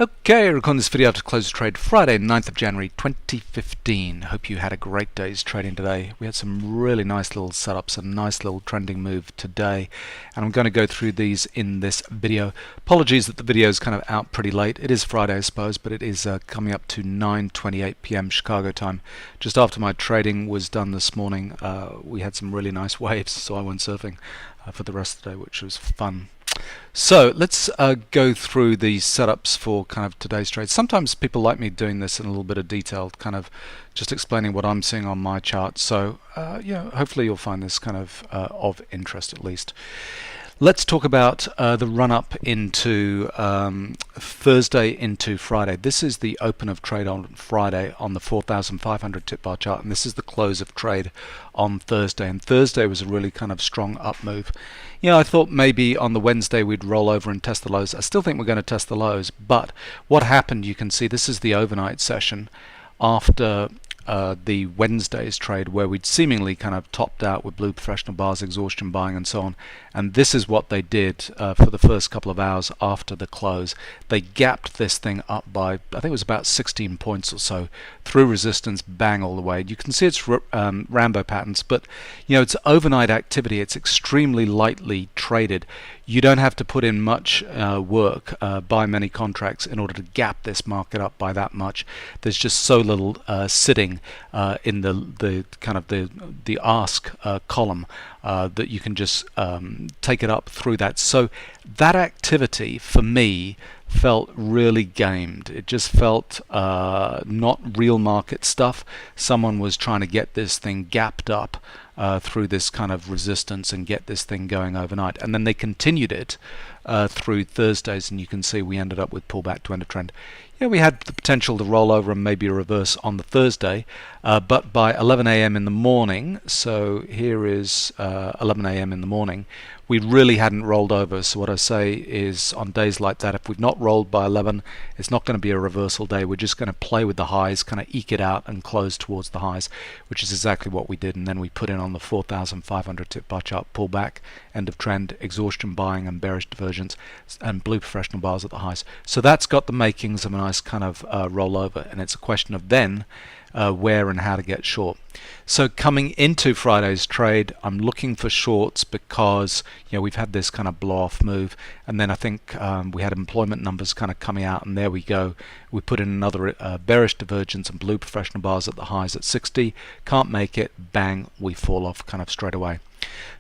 Okay, recording this video after close of trade Friday, 9th of January 2015. Hope you had a great day's trading today. We had some really nice little setups, a nice little trending move today, and I'm going to go through these in this video. Apologies that the video is kind of out pretty late. It is Friday, I suppose, but it is coming up to 9:28 p.m. Chicago time. Just after my trading was done this morning, we had some really nice waves, so I went surfing for the rest of the day, which was fun. So let's go through the setups for kind of today's trade. Sometimes people like me doing this in a little bit of detail, kind of just explaining what I'm seeing on my chart. So yeah, hopefully you'll find this kind of interest at least. Let's talk about the run-up into Thursday into Friday. This is the open of trade on Friday on the 4,500 tip bar chart, and this is the close of trade on Thursday. And Thursday was a really kind of strong up move. Yeah, I thought maybe on the Wednesday we'd roll over and test the lows. I still think we're going to test the lows, but what happened, you can see this is the overnight session after the Wednesday's trade, where we'd seemingly kind of topped out with blue professional bars, exhaustion buying and so on. And this is what they did for the first couple of hours after the close. They gapped this thing up by, I think it was about 16 points or so, through resistance, bang all the way. You can see it's Rambo patterns, but you know, it's overnight activity. It's extremely lightly traded. You don't have to put in much work, buy many contracts in order to gap this market up by that much. There's just so little sitting in the kind of the ask column that you can just take it up through that. So that activity for me felt really gamed. It just felt not real market stuff. Someone was trying to get this thing gapped up through this kind of resistance and get this thing going overnight, and then they continued it through Thursdays, and you can see we ended up with pullback to end of trend. Yeah, we had the potential to roll over and maybe a reverse on the Thursday, but by 11 a.m. in the morning, so here is 11 a.m. in the morning, we really hadn't rolled over. So what I say is, on days like that, if we've not rolled by 11, it's not going to be a reversal day. We're just going to play with the highs, kind of eke it out and close towards the highs, which is exactly what we did. And then we put in on the 4,500 tip bar chart pullback, end of trend, exhaustion buying and bearish divergence, and blue professional bars at the highs. So that's got the makings of a nice kind of rollover, and it's a question of then where and how to get short. So coming into Friday's trade, I'm looking for shorts because we've had this kind of blow off move, and then I think we had employment numbers kind of coming out, and there we go. We put in another bearish divergence and blue professional bars at the highs at 60. Can't make it, bang, we fall off kind of straight away.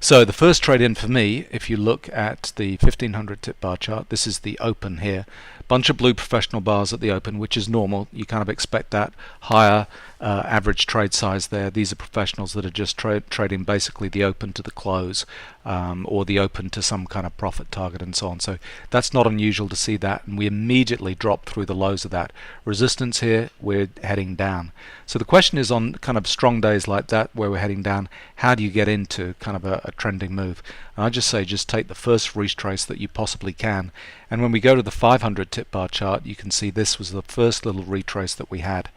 So the first trade in for me, if you look at the 1500 tip bar chart, this is the open here. Bunch of blue professional bars at the open, which is normal. You kind of expect that higher average trade size there. These are professionals that are just trading basically the open to the close, or the open to some kind of profit target and so on. So that's not unusual to see that, and we immediately drop through the lows of that. Resistance here, we're heading down. So the question is, on kind of strong days like that where we're heading down, how do you get into kind of a trending move? And I just say, just take the first retrace that you possibly can. And when we go to the 500 tip bar chart, you can see this was the first little retrace that we had.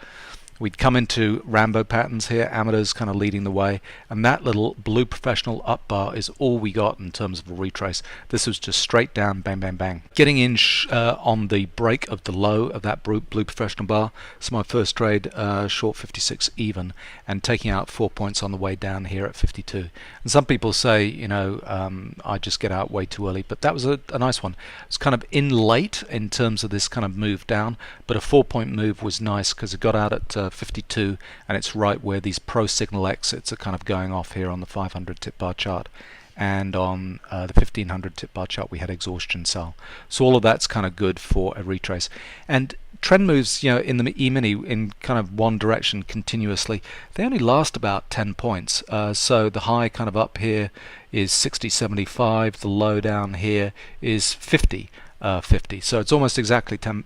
We'd come into Rambo patterns here, amateurs kind of leading the way, and that little blue professional up bar is all we got in terms of a retrace. This was just straight down, bang, bang, bang. Getting in on the break of the low of that blue professional bar. So my first trade, short 56 even, and taking out 4 points on the way down here at 52. And some people say, I just get out way too early, but that was a nice one. It's kind of in late in terms of this kind of move down, but a 4-point move was nice because it got out at 52, and it's right where these pro signal exits are kind of going off here on the 500 tip bar chart, and on the 1500 tip bar chart we had exhaustion sell. So all of that's kind of good for a retrace. And trend moves, in the E-mini in kind of one direction continuously, they only last about 10 points. So the high kind of up here is 60.75, the low down here is 50.50. So it's almost exactly 10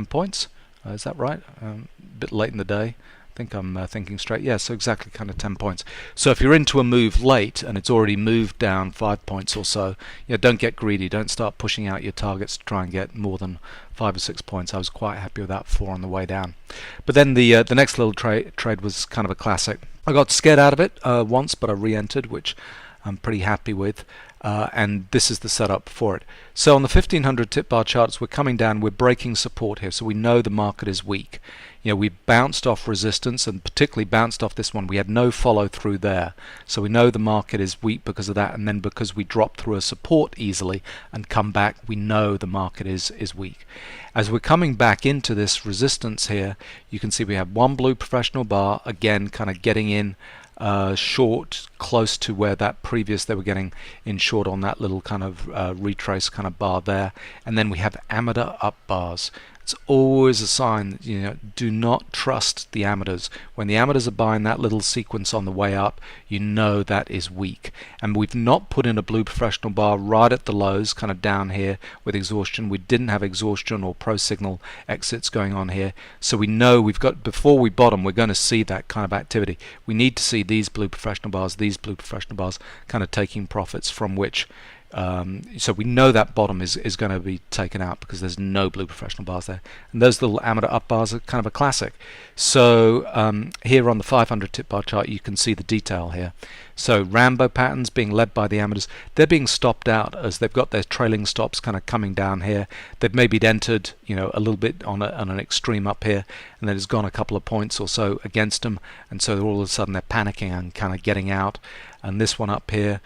points. Is that right? A bit late in the day. I think I'm thinking straight. Yeah, so exactly kind of 10 points. So if you're into a move late and it's already moved down 5 points or so, don't get greedy. Don't start pushing out your targets to try and get more than 5 or 6 points. I was quite happy with that 4 on the way down. But then the next little trade was kind of a classic. I got scared out of it once, but I re-entered, which I'm pretty happy with. and this is the setup for it. So on the 1500 tip bar charts, we're coming down, we're breaking support here, so we know the market is weak. We bounced off resistance, and particularly bounced off this one. We had no follow through there, so we know the market is weak because of that, and then because we dropped through a support easily and come back, we know the market is weak. As we're coming back into this resistance here, you can see we have one blue professional bar, again kind of getting in short, close to where that previous they were getting in short on that little kind of retrace kind of bar there, and then we have amateur up bars. It's always a sign that, do not trust the amateurs. When the amateurs are buying that little sequence on the way up, you know that is weak. And we've not put in a blue professional bar right at the lows, kind of down here with exhaustion. We didn't have exhaustion or pro signal exits going on here. So we know we've got, before we bottom, we're going to see that kind of activity. We need to see these blue professional bars kind of taking profits from which so we know that bottom is going to be taken out because there's no blue professional bars there, and those little amateur up bars are kind of a classic. So here on the 500 tip bar chart, you can see the detail here. So Rambo patterns being led by the amateurs, they're being stopped out as they've got their trailing stops kind of coming down here. They've maybe entered a little bit on an extreme up here, and then it's gone a couple of points or so against them, and so all of a sudden they're panicking and kind of getting out. And this one up here,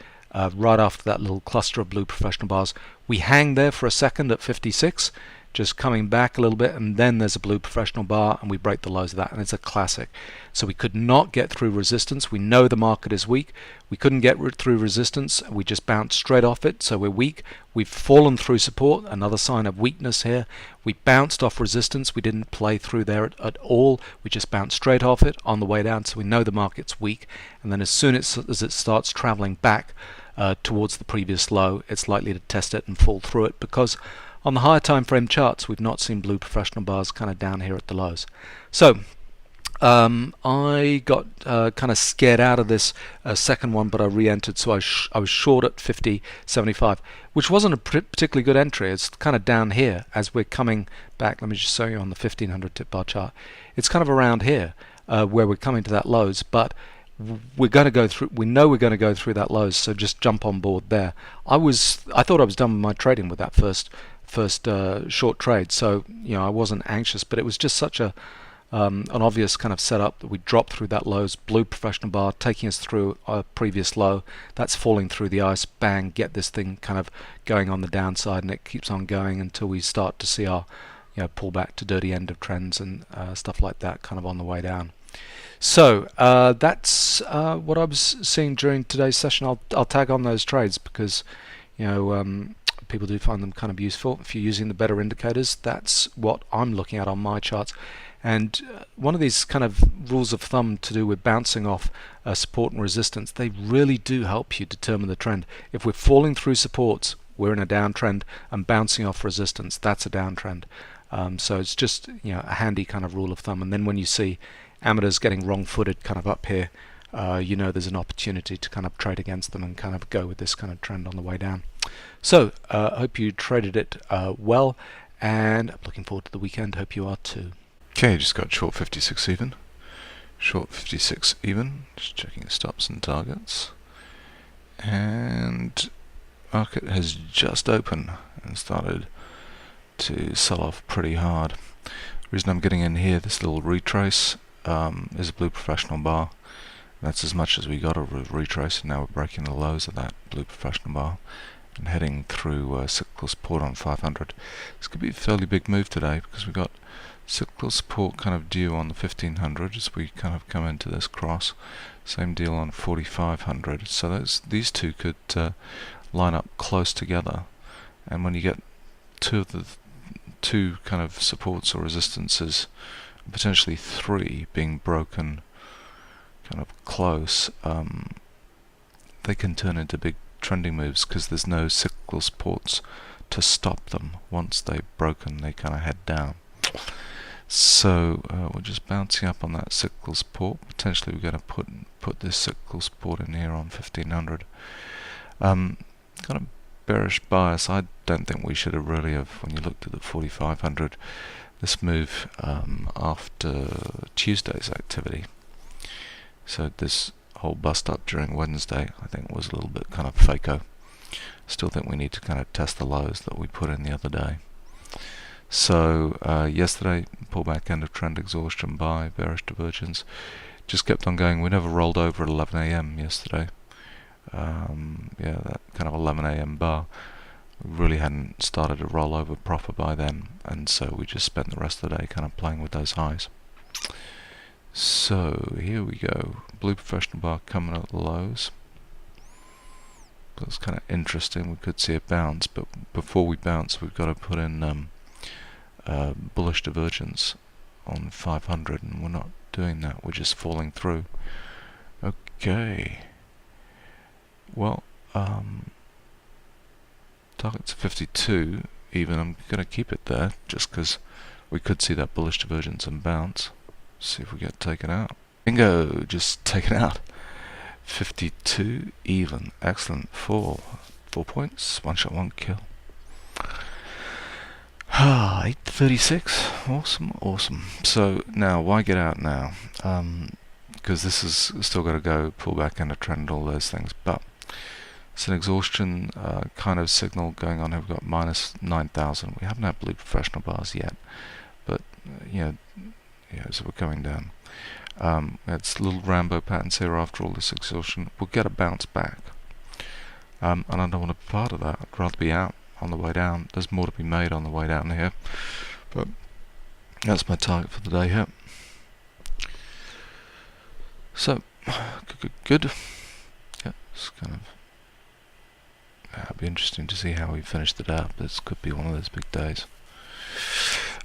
right after that little cluster of blue professional bars, we hang there for a second at 56, just coming back a little bit, and then there's a blue professional bar and we break the lows of that, and it's a classic. So we could not get through resistance. We know the market is weak. We couldn't get through resistance. We just bounced straight off it, so we're weak. We've fallen through support, another sign of weakness here. We bounced off resistance. We didn't play through there at all. We just bounced straight off it on the way down, so we know the market's weak. And then as soon as it starts traveling back towards the previous low, it's likely to test it and fall through it, because on the higher time frame charts we've not seen blue professional bars kind of down here at the lows. So I got kind of scared out of this second one, but I re-entered, so I was short at 50.75, which wasn't a particularly good entry. It's kind of down here as we're coming back. Let me just show you on the 1500 tip bar chart. It's kind of around here where we're coming to that lows, but we're going to go through. We know we're going to go through that lows, so just jump on board there. I thought I was done with my trading with that first short trade, so I wasn't anxious, but it was just such an obvious kind of setup that we dropped through that lows, blue professional bar taking us through our previous low, that's falling through the ice, bang, get this thing kind of going on the downside, and it keeps on going until we start to see our pull back to dirty end of trends and stuff like that kind of on the way down. So that's what I was seeing during today's session. I'll tag on those trades because people do find them kind of useful. If you're using the better indicators, that's what I'm looking at on my charts. And one of these kind of rules of thumb to do with bouncing off support and resistance, they really do help you determine the trend. If we're falling through supports, we're in a downtrend, and bouncing off resistance, that's a downtrend. So it's just a handy kind of rule of thumb. And then when you see amateurs getting wrong-footed kind of up here, there's an opportunity to kind of trade against them and kind of go with this kind of trend on the way down. So I hope you traded it well, and I'm looking forward to the weekend. Hope you are too. Okay, just got short 56 even. Short 56 even. Just checking stops and targets. And market has just opened and started to sell off pretty hard. The reason I'm getting in here, this little retrace, is a blue professional bar. That's as much as we got of a retrace, and now we're breaking the lows of that blue professional bar and heading through cyclical support on 500. This could be a fairly big move today because we've got cyclical support kind of due on the 1500 as we kind of come into this cross. Same deal on 4500. So these two could line up close together, and when you get two kind of supports or resistances, potentially three being broken kind of close, they can turn into big trending moves because there's no cyclical supports to stop them. Once they've broken, they kind of head down. So we're just bouncing up on that cyclical support. Potentially we're going to put this cyclical support in here on 1500. Kind of bearish bias. I don't think we should have really have, when you looked at the 4500, this move after Tuesday's activity. So this whole bust up during Wednesday, I think, was a little bit kind of FACO. Still think we need to kind of test the lows that we put in the other day. So yesterday, pullback, end of trend, exhaustion, buy, bearish divergence. Just kept on going. We never rolled over at 11 a.m. yesterday. Yeah, that kind of 11 a.m. bar. We really hadn't started to roll over proper by then, and so we just spent the rest of the day kind of playing with those highs. So here we go. Blue professional bar coming at the lows. That's kind of interesting. We could see a bounce, but before we bounce, we've got to put in bullish divergence on 500, and we're not doing that. We're just falling through. Okay. Well, target's 52 even. I'm going to keep it there just because we could see that bullish divergence and bounce. See if we get taken out. Bingo! Just taken out. 52 even. Excellent. 4 points. One shot, one kill. 836. Awesome. So now, why get out now? Because this is still got to go, pull back into trend, all those things. But it's an exhaustion kind of signal going on here. We've got minus 9,000. We haven't had blue professional bars yet, but yeah, so we're going down. It's little Rambo patterns here after all this exhaustion. We'll get a bounce back, and I don't want to be part of that. I'd rather be out on the way down. There's more to be made on the way down here, but that's my target for the day here. So good. Yeah, it's kind of. It'll be interesting to see how we finish the day up. This could be one of those big days.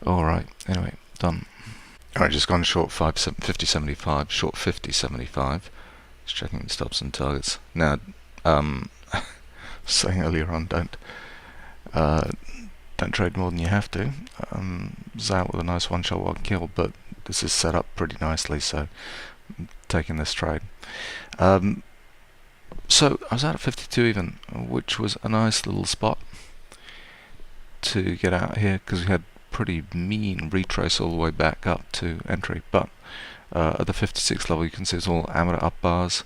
Alright, anyway, done. Alright, just gone short 50.75, short 50.75. Just checking the stops and targets. Now, saying earlier on, don't trade more than you have to. It's out with a nice one shot, one kill, but this is set up pretty nicely, so I'm taking this trade. So I was out at 52 even, which was a nice little spot to get out here because we had pretty mean retrace all the way back up to entry. But at the 56 level, you can see it's all amateur up bars,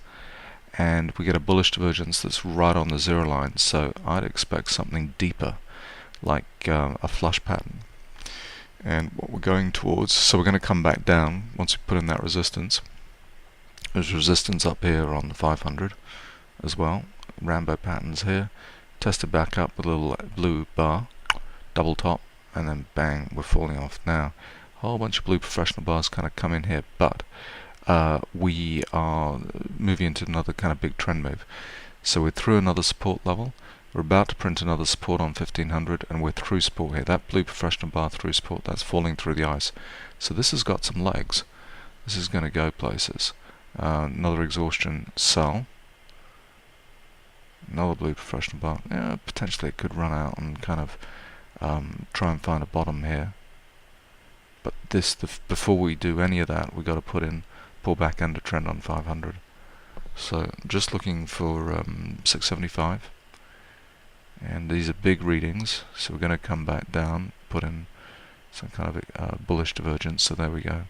and we get a bullish divergence that's right on the 0 line. So I'd expect something deeper, like a flush pattern. And what we're going towards, so we're going to come back down once we put in that resistance. There's resistance up here on the 500. As well, Rambo patterns here, tested back up with a little blue bar, double top, and then bang, we're falling off now. A whole bunch of blue professional bars kind of come in here, but we are moving into another kind of big trend move. So we're through another support level, we're about to print another support on 1500, and we're through support here. That blue professional bar through support, that's falling through the ice. So this has got some legs. This is going to go places. Another exhaustion sell. Another blue professional bar. Yeah, potentially it could run out and kind of try and find a bottom here. But before we do any of that, we got to put in pull back under trend on 500. So just looking for 675, and these are big readings. So we're going to come back down, put in some kind of bullish divergence. So there we go.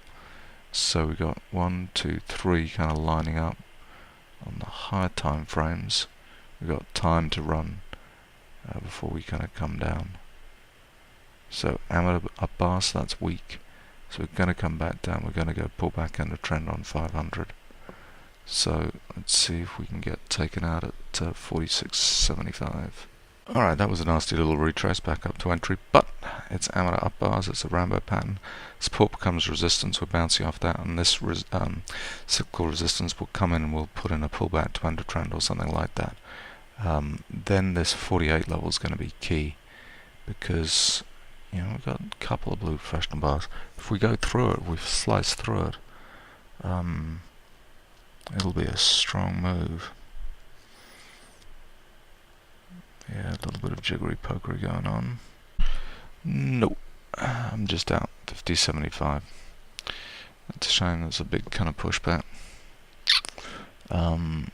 So we got 1, 2, 3 kind of lining up on the higher time frames. We've got time to run before we kind of come down. So amateur up bar, so that's weak. So we're going to come back down. We're going to go pull back under trend on 500. So let's see if we can get taken out at 46.75. Alright, that was a nasty little retrace back up to entry, but it's amateur up bars, it's a Rambo pattern. Support becomes resistance, we're bouncing off that, and this cyclical resistance will come in and we'll put in a pullback to under trend or something like that. Then this 48 level is going to be key, because we've got a couple of blue professional bars. If we go through it, we've sliced through it, it'll be a strong move. Yeah, a little bit of jiggery pokery going on. Nope, I'm just out 50.75. It's a shame there's a big kind of pushback. Don't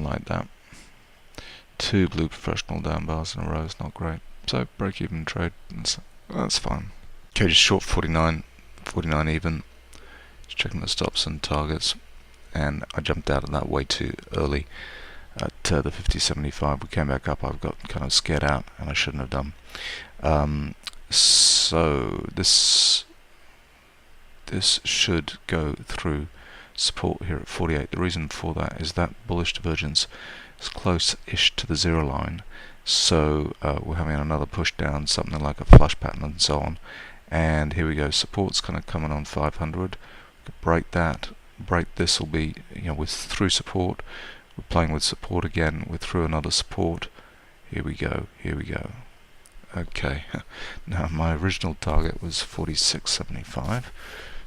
like that. 2 blue professional down bars in a row is not great. So break even trade, that's fine. Okay, just short 49 even. Just checking the stops and targets, and I jumped out of that way too early. at the 50.75. We came back up. I got kind of scared out, and I shouldn't have done. So this should go through support here at 48. The reason for that is that bullish divergence is close-ish to the zero line, so we're having another push down, something like a flush pattern and so on. And here we go, support's kind of coming on 500. Break that, break this will be, we're through support, we're playing with support again, we're through another support. Here we go, here we go. Okay, now my original target was 46.75,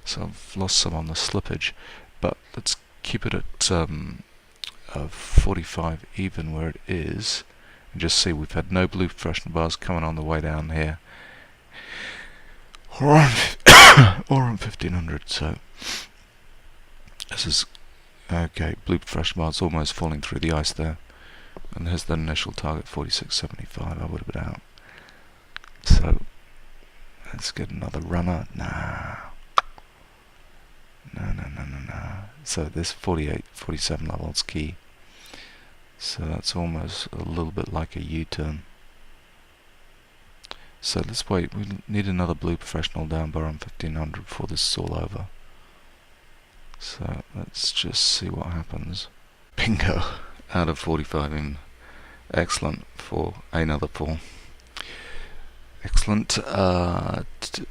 so I've lost some on the slippage, but let's keep it at 45 even where it is, and just see we've had no blue professional bars coming on the way down here, or on 1500. So this is okay. Blue professional bars almost falling through the ice there, and there's the initial target 46.75. I would have been out. So let's get another runner. No. So this 48, 47 level is key. So that's almost a little bit like a U-turn. So let's wait. We need another blue professional down bar on 1500 before this is all over. So let's just see what happens. Bingo! Out of 45 in. Excellent for another fall. Excellent.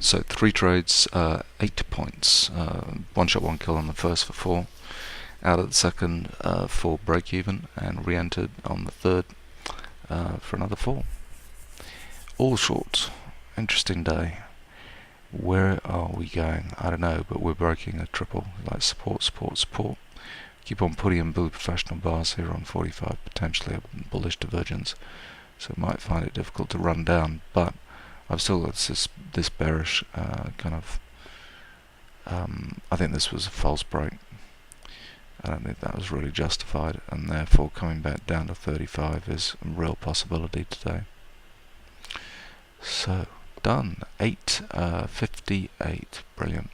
So 3 trades, 8 points. 1 shot, 1 kill on the first for 4. Out of the second for break even, and re-entered on the third for another 4. All short. Interesting day. Where are we going? I don't know, but we're breaking a triple. Like support, support, support. Keep on putting in blue professional bars here on 45, potentially a bullish divergence. So might find it difficult to run down, but I've still got this bearish kind of. I think this was a false break. I don't think that was really justified, and therefore coming back down to 35 is a real possibility today. So done. 8:58. Brilliant.